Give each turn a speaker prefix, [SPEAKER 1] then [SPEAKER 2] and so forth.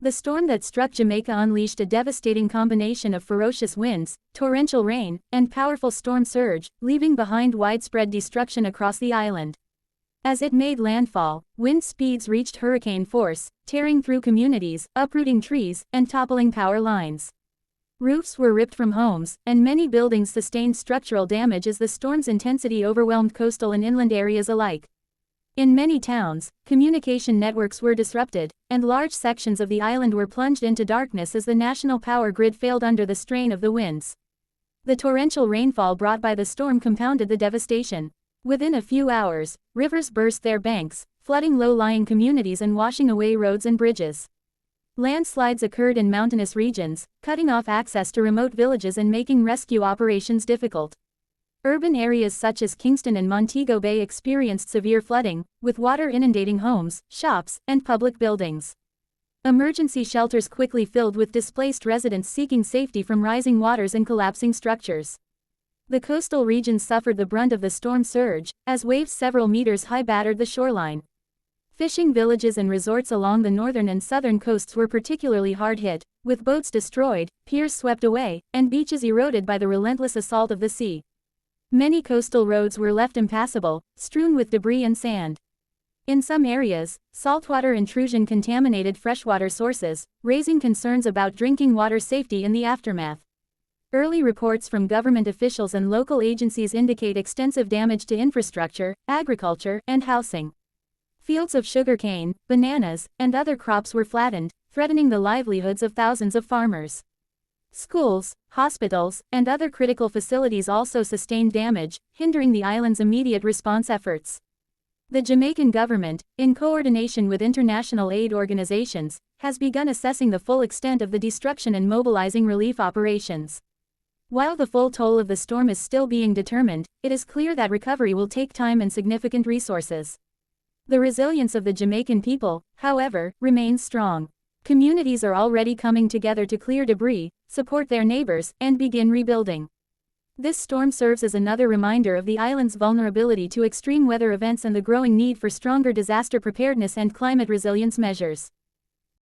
[SPEAKER 1] The storm that struck Jamaica unleashed a devastating combination of ferocious winds, torrential rain, and powerful storm surge, leaving behind widespread destruction across the island. As it made landfall, wind speeds reached hurricane force, tearing through communities, uprooting trees, and toppling power lines. Roofs were ripped from homes, and many buildings sustained structural damage as the storm's intensity overwhelmed coastal and inland areas alike. In many towns, communication networks were disrupted, and large sections of the island were plunged into darkness as the national power grid failed under the strain of the winds. The torrential rainfall brought by the storm compounded the devastation. Within a few hours, rivers burst their banks, flooding low-lying communities and washing away roads and bridges. Landslides occurred in mountainous regions, cutting off access to remote villages and making rescue operations difficult. Urban areas such as Kingston and Montego Bay experienced severe flooding, with water inundating homes, shops, and public buildings. Emergency shelters quickly filled with displaced residents seeking safety from rising waters and collapsing structures. The coastal regions suffered the brunt of the storm surge, as waves several meters high battered the shoreline. Fishing villages and resorts along the northern and southern coasts were particularly hard hit, with boats destroyed, piers swept away, and beaches eroded by the relentless assault of the sea. Many coastal roads were left impassable, strewn with debris and sand. In some areas, saltwater intrusion contaminated freshwater sources, raising concerns about drinking water safety in the aftermath. Early reports from government officials and local agencies indicate extensive damage to infrastructure, agriculture, and housing. Fields of sugarcane, bananas, and other crops were flattened, threatening the livelihoods of thousands of farmers. Schools, hospitals, and other critical facilities also sustained damage, hindering the island's immediate response efforts. The Jamaican government, in coordination with international aid organizations, has begun assessing the full extent of the destruction and mobilizing relief operations. While the full toll of the storm is still being determined, it is clear that recovery will take time and significant resources. The resilience of the Jamaican people, however, remains strong. Communities are already coming together to clear debris, support their neighbors, and begin rebuilding. This storm serves as another reminder of the island's vulnerability to extreme weather events and the growing need for stronger disaster preparedness and climate resilience measures.